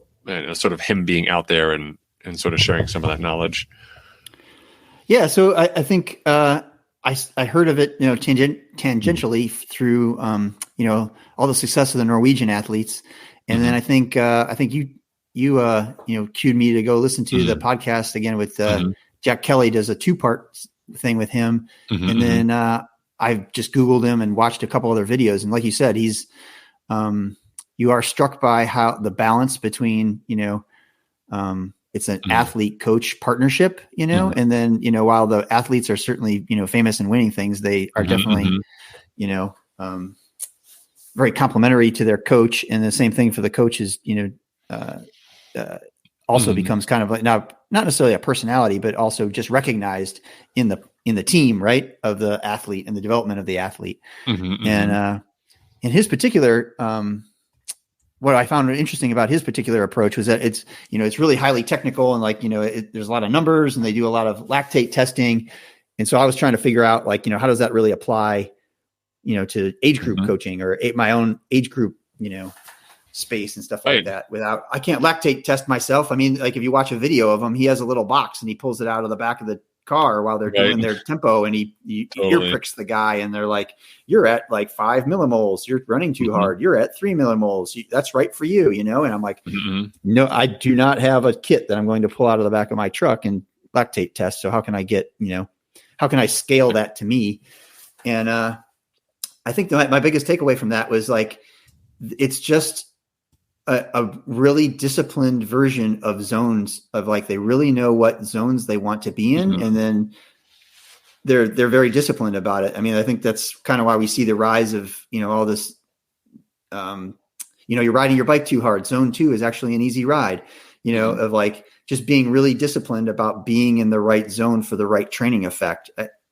sort of him being out there and sort of sharing some of that knowledge? Yeah, so I think I heard of it, tangentially through all the success of the Norwegian athletes, and then I think you cued me to go listen to the podcast again with Jack Kelly. Does a 2-part thing with him, and then I just Googled him and watched a couple other videos, and like you said, he's you are struck by how the balance between it's an athlete coach partnership, and then, while the athletes are certainly, famous and winning things, they are definitely, very complimentary to their coach. And the same thing for the coaches, also becomes kind of like, not necessarily a personality, but also just recognized in the team, right, of the athlete and the development of the athlete. And in his particular, what I found interesting about his particular approach was that it's really highly technical, and there's a lot of numbers, and they do a lot of lactate testing. And so I was trying to figure out how does that really apply, to age group coaching or my own age group, space and stuff like that I can't lactate test myself. I mean, like if you watch a video of him, he has a little box and he pulls it out of the back of the car while they're doing their tempo, and he ear pricks the guy, and they're like, you're at like 5 millimoles, you're running too hard, you're at 3 millimoles, that's right for you, and I'm like, no, I do not have a kit that I'm going to pull out of the back of my truck and lactate test. So how can I get, how can I scale that to me? And I think my biggest takeaway from that was like, it's just a really disciplined version of zones, of like, they really know what zones they want to be in. And then they're very disciplined about it. I mean, I think that's kind of why we see the rise of, all this, you're riding your bike too hard. Zone 2 is actually an easy ride, of like just being really disciplined about being in the right zone for the right training effect.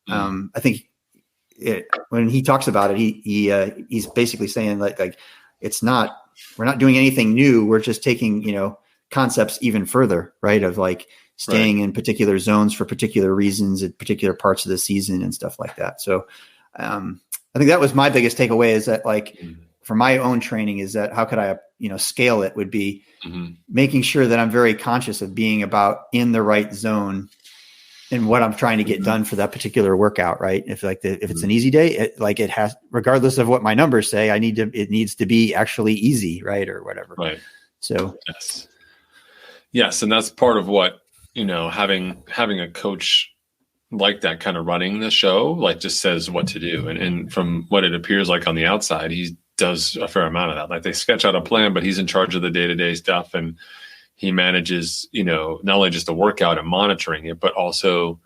I think when he talks about it, he's basically saying like it's not, we're not doing anything new. We're just taking, concepts even further, right? Of like staying in particular zones for particular reasons at particular parts of the season and stuff like that. So I think that was my biggest takeaway, is that like for my own training, is that how could I, scale it, would be making sure that I'm very conscious of being about in the right zone and what I'm trying to get done for that particular workout, right? If if it's an easy day, it has, regardless of what my numbers say, it needs to be actually easy, right? Or whatever. Right. So yes. And that's part of what, having a coach like that kind of running the show, like just says what to do. And from what it appears like on the outside, he does a fair amount of that. Like they sketch out a plan, but he's in charge of the day-to-day stuff. And he manages, not only just the workout and monitoring it, but also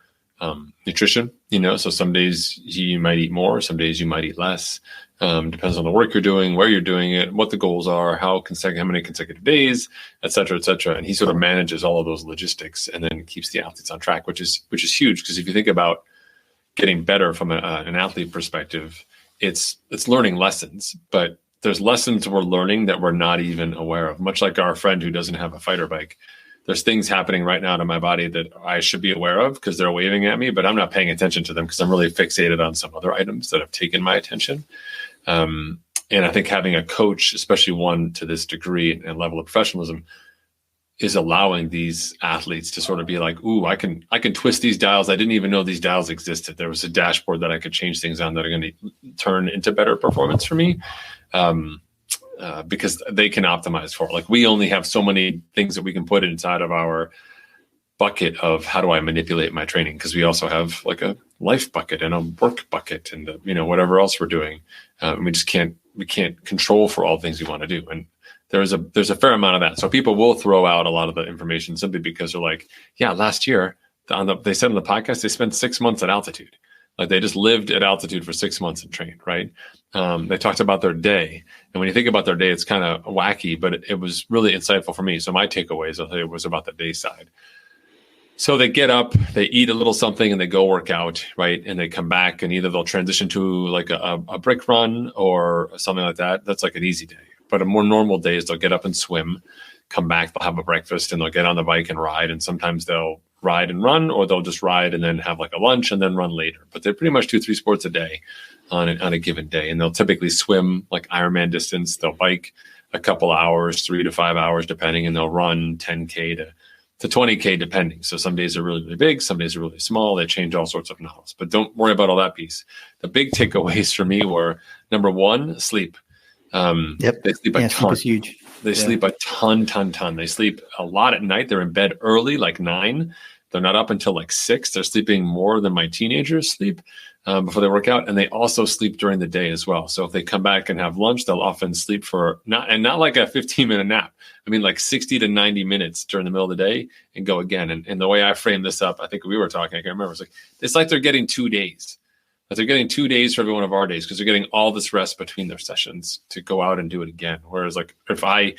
nutrition, so some days you might eat more, some days you might eat less. Depends on the work you're doing, where you're doing it, what the goals are, how many consecutive days, et cetera, et cetera. And he sort of manages all of those logistics and then keeps the athletes on track, which is huge. Because if you think about getting better from an athlete perspective, it's learning lessons, but there's lessons we're learning that we're not even aware of. Much like our friend who doesn't have a fighter bike, there's things happening right now to my body that I should be aware of because they're waving at me, but I'm not paying attention to them because I'm really fixated on some other items that have taken my attention. And I think having a coach, especially one to this degree and level of professionalism, is allowing these athletes to sort of be like, ooh, I can twist these dials. I didn't even know these dials existed. There was a dashboard that I could change things on that are going to turn into better performance for me. Because they can optimize for it. Like we only have so many things that we can put inside of our bucket of how do I manipulate my training? Because we also have like a life bucket and a work bucket and whatever else we're doing. We just can't control for all things we want to do. And there's a fair amount of that. So people will throw out a lot of the information simply because they're like, yeah, last year they said on the podcast, they spent 6 months at altitude. Like they just lived at altitude for 6 months and trained, right? They talked about their day. And when you think about their day, it's kind of wacky, but it was really insightful for me. So my takeaways, I'll tell you, was about the day side. So they get up, they eat a little something, and they go work out, right? And they come back, and either they'll transition to like a brick run or something like that. That's like an easy day. But a more normal day is they'll get up and swim, come back, they'll have a breakfast, and they'll get on the bike and ride. And sometimes they'll ride and run, or they'll just ride and then have like a lunch and then run later. But they pretty much do 3 sports a day on a given day. And they'll typically swim like Ironman distance. They'll bike a couple hours, 3 to 5 hours, depending, and they'll run 10K to 20K depending. So some days are really, really big. Some days are really small. They change all sorts of models, but don't worry about all that piece. The big takeaways for me were, number one, sleep. They sleep a ton. Sleep is huge. They sleep a ton. They sleep a lot at night. They're in bed early, like 9. They're not up until like 6. They're sleeping more than my teenagers sleep before they work out. And they also sleep during the day as well. So if they come back and have lunch, they'll often sleep for not like a 15-minute nap. I mean, like 60 to 90 minutes during the middle of the day and go again. And the way I framed this up, I think we were talking, I can't remember. It's like they're getting 2 days. But they're getting 2 days for every one of our days because they're getting all this rest between their sessions to go out and do it again. Whereas like if I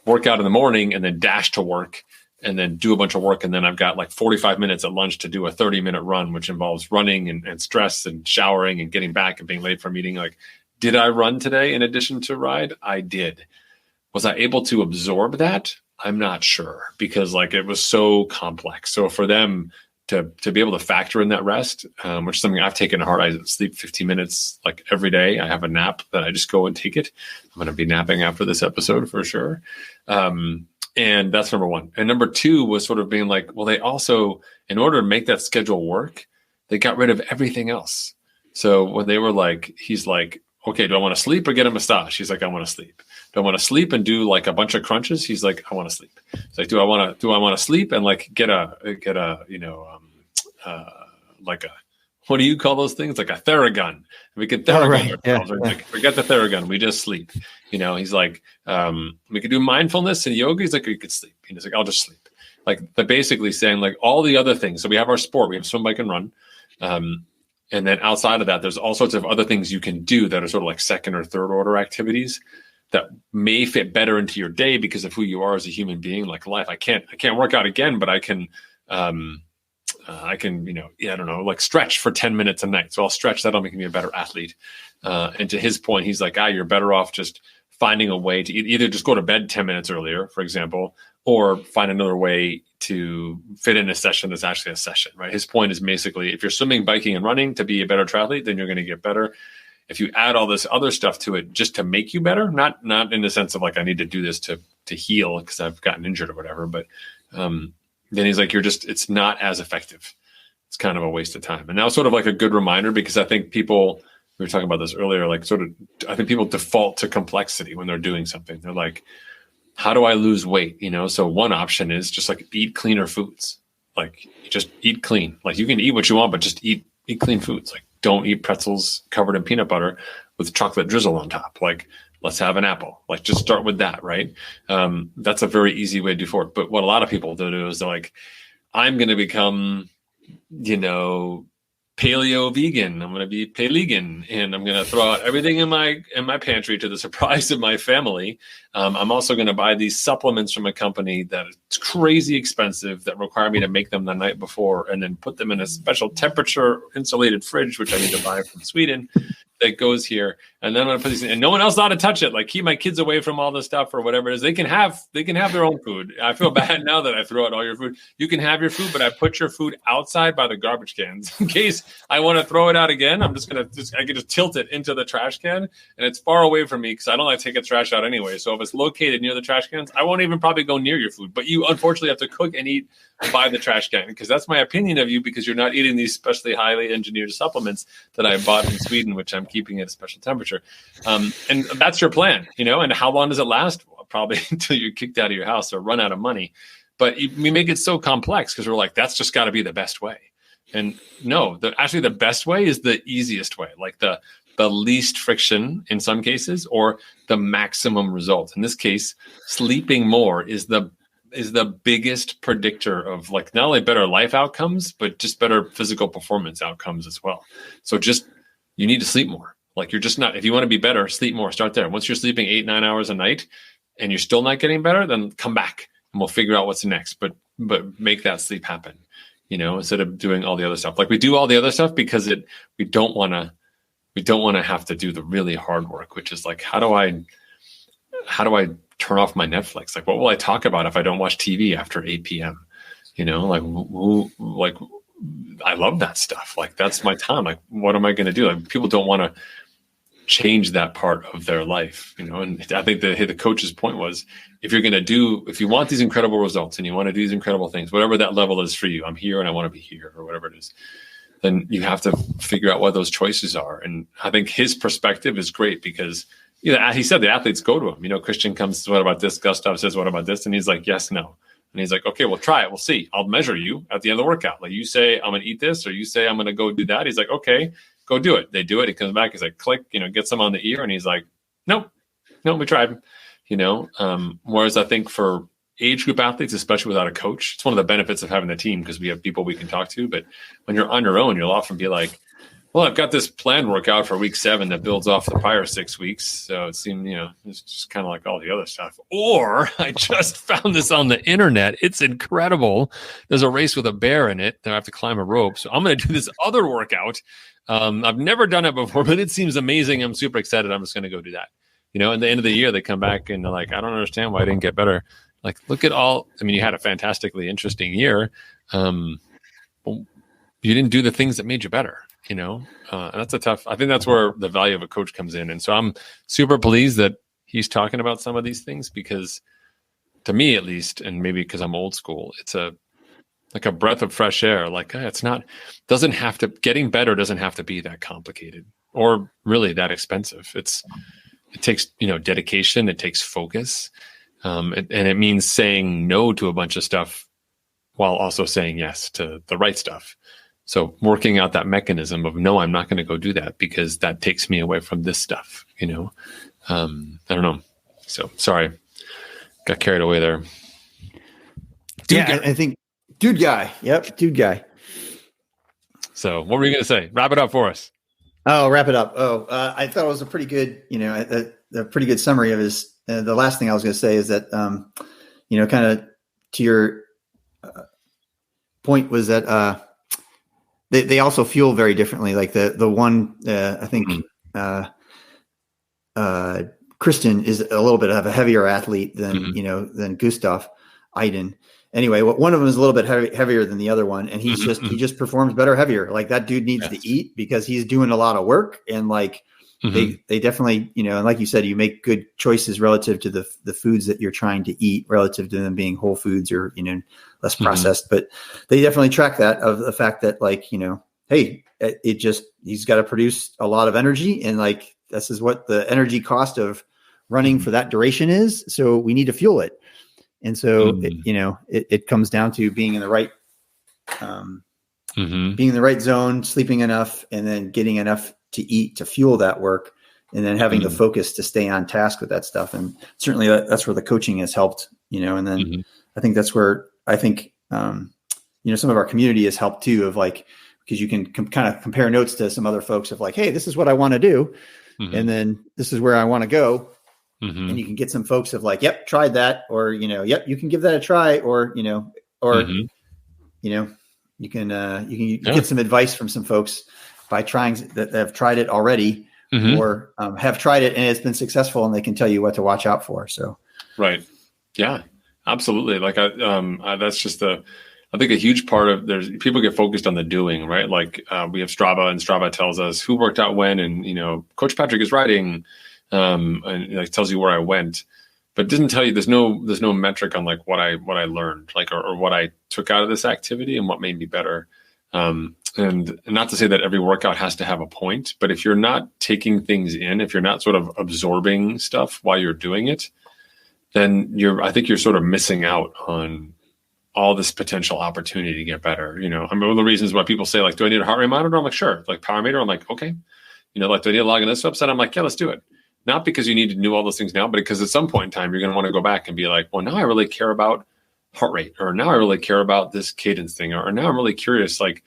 work out in the morning and then dash to work and then do a bunch of work, and then I've got like 45 minutes at lunch to do a 30-minute run, which involves running and stress and showering and getting back and being late for a meeting. Like, did I run today in addition to ride? I did. Was I able to absorb that? I'm not sure, because like it was so complex. So for them to be able to factor in that rest, which is something I've taken to heart. I sleep 15 minutes like every day. I have a nap that I just go and take it. I'm going to be napping after this episode for sure. And that's number one. And number two was sort of being like, well, they also, in order to make that schedule work, they got rid of everything else. So when they were like, he's like, okay, do I want to sleep or get a massage? He's like, I want to sleep. Do I want to sleep and do like a bunch of crunches? He's like, I want to sleep. It's like, do I want to sleep and like get a like a, what do you call those things? Like a Theragun. We could Theragun ourselves. Yeah. Like, forget the Theragun. We just sleep. He's like, we could do mindfulness and yoga. He's like, you could sleep. He's like, I'll just sleep. Like, they're basically saying like all the other things. So we have our sport. We have swim, bike, and run. And then outside of that, there's all sorts of other things you can do that are sort of like second or third order activities that may fit better into your day because of who you are as a human being. Like life, I can't work out again, but I can, like stretch for 10 minutes a night. So I'll stretch. That'll make me a better athlete. And to his point, he's like, you're better off just finding a way to either just go to bed 10 minutes earlier, for example, or find another way to fit in a session that's actually a session, right? His point is basically, if you're swimming, biking, and running to be a better triathlete, then you're going to get better. If you add all this other stuff to it just to make you better, not in the sense of like, I need to do this to heal because I've gotten injured or whatever, but then he's like, it's not as effective. It's kind of a waste of time. And that was sort of like a good reminder, because I think people, we were talking about this earlier, like I think people default to complexity when they're doing something. They're like, how do I lose weight? So one option is just like eat cleaner foods. Like just eat clean. Like you can eat what you want, but just eat clean foods. Like don't eat pretzels covered in peanut butter with chocolate drizzle on top. Like let's have an apple. Like just start with that, right? That's a very easy way to do for it. But what a lot of people do is they're like, I'm going to become, paleo vegan. I'm going to be palegan, and I'm going to throw out everything in my pantry to the surprise of my family. I'm also going to buy these supplements from a company that is crazy expensive that require me to make them the night before and then put them in a special temperature insulated fridge, which I need to buy from Sweden, that goes here. And then I'm going to put these in, and no one else ought to touch it. Like keep my kids away from all this stuff or whatever it is. They can have their own food. I feel bad now that I throw out all your food. You can have your food, but I put your food outside by the garbage cans in case I want to throw it out again. I can just tilt it into the trash can, and it's far away from me because I don't like to take the trash out anyway. So if it's located near the trash cans, I won't even probably go near your food, but you unfortunately have to cook and eat by the trash can, because that's my opinion of you, because you're not eating these specially highly engineered supplements that I bought in Sweden, which I'm keeping at a special temperature. And that's your plan, and how long does it last? Well, probably until you're kicked out of your house or run out of money. But we make it so complex because we're like, that's just got to be the best way. And no, actually the best way is the easiest way, like the least friction in some cases, or the maximum result. In this case, sleeping more is the biggest predictor of like not only better life outcomes, but just better physical performance outcomes as well. So you need to sleep more. Like you're just not, if you want to be better, sleep more, start there. Once you're sleeping 8-9 hours a night and you're still not getting better, then come back and we'll figure out what's next. But but make that sleep happen, instead of doing all the other stuff. Like we do all the other stuff because we don't want to have to do the really hard work, which is like, how do I turn off my Netflix? Like, what will I talk about if I don't watch TV after 8 p.m.? Like I love that stuff. Like, that's my time. Like, what am I going to do? Like, people don't want to change that part of their life, And I think the coach's point was, if you want these incredible results and you want to do these incredible things, whatever that level is for you, I'm here and I want to be here, or whatever it is, then you have to figure out what those choices are. And I think his perspective is great because, he said the athletes go to him. Christian comes, what about this? Gustav says, what about this? And he's like, yes, no. And he's like, okay, we'll try it. We'll see. I'll measure you at the end of the workout. Like, you say, I'm going to eat this, or you say, I'm going to go do that. He's like, okay, go do it. They do it. He comes back. He's like, click, gets them on the ear. And he's like, nope, we tried, whereas I think for age group athletes, especially without a coach, it's one of the benefits of having a team because we have people we can talk to. But when you're on your own, you'll often be like, well, I've got this planned workout for week 7 that builds off the prior 6 weeks. So it seemed, it's just kind of like all the other stuff. Or I just found this on the internet. It's incredible. There's a race with a bear in it that I have to climb a rope. So I'm going to do this other workout. I've never done it before, but it seems amazing. I'm super excited. I'm just going to go do that. At the end of the year, they come back and they're like, I don't understand why I didn't get better. Like, look at you had a fantastically interesting year. You didn't do the things that made you better. And that's I think that's where the value of a coach comes in. And so I'm super pleased that he's talking about some of these things, because to me, at least, and maybe because I'm old school, it's like a breath of fresh air. Like, getting better doesn't have to be that complicated or really that expensive. It takes, dedication. It takes focus. And it means saying no to a bunch of stuff while also saying yes to the right stuff. So working out that mechanism of, no, I'm not going to go do that because that takes me away from this stuff, I don't know. So sorry, got carried away there. I think dude guy. Yep. Dude guy. So what were you going to say? Wrap it up for us. Oh, wrap it up. I thought it was a pretty good, a pretty good summary of his. The last thing I was going to say is that, kind of to your point was that, they also fuel very differently. Like the one, I think, Kristen is a little bit of a heavier athlete than, than Gustav Iden. Anyway, one of them is a little bit heavier than the other one. And he just performs better heavier. Like, that dude needs to eat because he's doing a lot of work. And like, they definitely, and like you said, you make good choices relative to the foods that you're trying to eat, relative to them being whole foods or, less processed, but they definitely track that, of the fact that, like, hey, he's got to produce a lot of energy. And like, this is what the energy cost of running for that duration is. So we need to fuel it. And so, it comes down to being in the right, being in the right zone, sleeping enough, and then getting enough to eat to fuel that work, and then having the focus to stay on task with that stuff. And certainly that's where the coaching has helped, and then I think that's where some of our community has helped too, of like, because you can kind of compare notes to some other folks of like, hey, this is what I want to do. And then this is where I want to go. And you can get some folks of like, yep, tried that, or, yep, you can give that a try, or, you can get some advice from some folks by trying that have tried it already, or have tried it and it's been successful, and they can tell you what to watch out for. So, right. Yeah, absolutely. Like that's just I think a huge part of people get focused on the doing, right? Like we have Strava, and Strava tells us who worked out when, and, Coach Patrick is writing, and like tells you where I went, but it doesn't tell you, there's no metric on like what I learned, like, or what I took out of this activity and what made me better. And not to say that every workout has to have a point, but if you're not taking things in, if you're not sort of absorbing stuff while you're doing it, then I think you're sort of missing out on all this potential opportunity to get better. I mean, one of the reasons why people say, like, do I need a heart rate monitor? I'm like, sure. Like, power meter? I'm like, okay. Like, do I need to log in this website? I'm like, yeah, let's do it. Not because you need to do all those things now, but because at some point in time, you're going to want to go back and be like, well, now I really care about heart rate, or now I really care about this cadence thing, or now I'm really curious, like,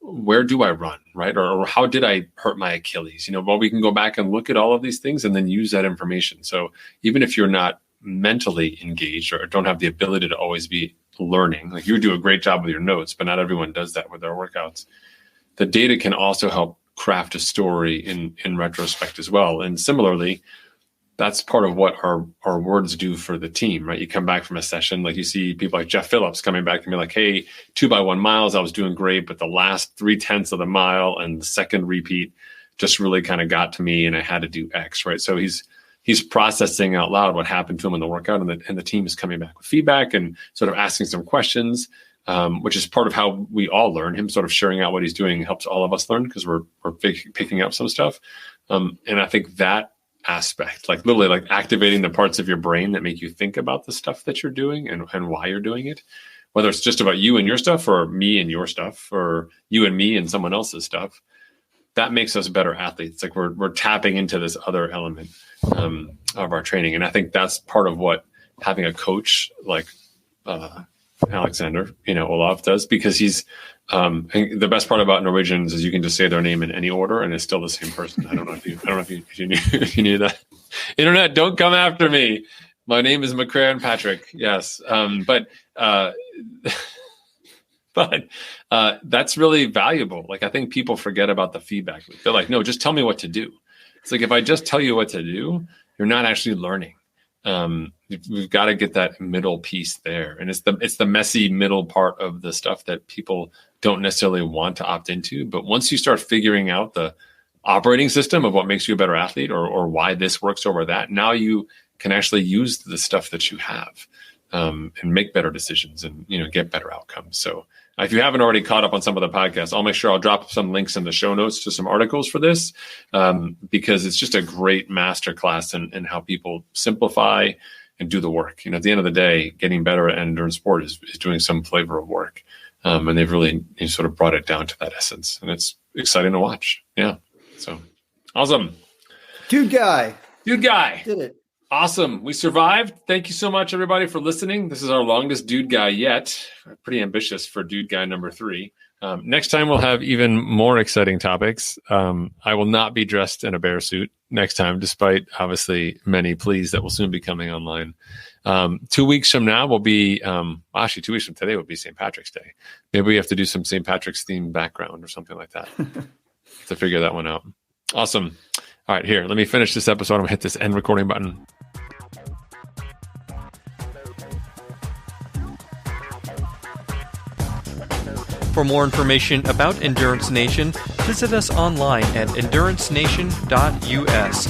where do I run, right? Or how did I hurt my Achilles? Well, we can go back and look at all of these things and then use that information. So even if you're not mentally engaged or don't have the ability to always be learning. Like you do a great job with your notes, but not everyone does that with their workouts. The data can also help craft a story in retrospect as well. And similarly, that's part of what our words do for the team, right? You come back from a session, like you see people like Jeff Phillips coming back and be like, hey, 2x1 miles, I was doing great, but the last 0.3 of the mile and the second repeat just really kind of got to me and I had to do X, right? So he's processing out loud what happened to him in the workout, and the team is coming back with feedback and sort of asking some questions, which is part of how we all learn. Him sort of sharing out what he's doing helps all of us learn because we're picking up some stuff. And I think that aspect, like literally like activating the parts of your brain that make you think about the stuff that you're doing and why you're doing it, whether it's just about you and your stuff or me and your stuff or you and me and someone else's stuff, that makes us better athletes. Like we're tapping into this other element of our training. And I think that's part of what having a coach like Alexander, Olav does, because he's and the best part about Norwegians is you can just say their name in any order and it's still the same person. I don't know if you knew that. Internet, don't come after me. My name is McCrary Patrick. Yes. But that's really valuable. Like I think people forget about the feedback. They're like, no, just tell me what to do. It's like, if I just tell you what to do, you're not actually learning. We've got to get that middle piece there. And it's the messy middle part of the stuff that people don't necessarily want to opt into. But once you start figuring out the operating system of what makes you a better athlete or why this works over that, now you can actually use the stuff that you have and make better decisions and, get better outcomes. So if you haven't already caught up on some of the podcasts, I'll make sure I'll drop some links in the show notes to some articles for this because it's just a great masterclass in how people simplify and do the work. At the end of the day, getting better at endurance sport is doing some flavor of work. And they've really sort of brought it down to that essence. And it's exciting to watch. Yeah. So awesome. Dude guy. Did it. Awesome. We survived. Thank you so much, everybody, for listening. This is our longest dude guy yet. Pretty ambitious for dude guy number 3. Next time, we'll have even more exciting topics. I will not be dressed in a bear suit next time, despite obviously many pleas that will soon be coming online. 2 weeks from now will be, actually 2 weeks from today will be St. Patrick's Day. Maybe we have to do some St. Patrick's themed background or something like that to figure that one out. Awesome. All right, here, let me finish this episode. I'm going to hit this end recording button. For more information about Endurance Nation, visit us online at endurancenation.us.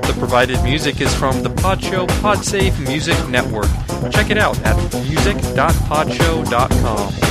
The provided music is from the Podshow Podsafe Music Network. Check it out at music.podshow.com.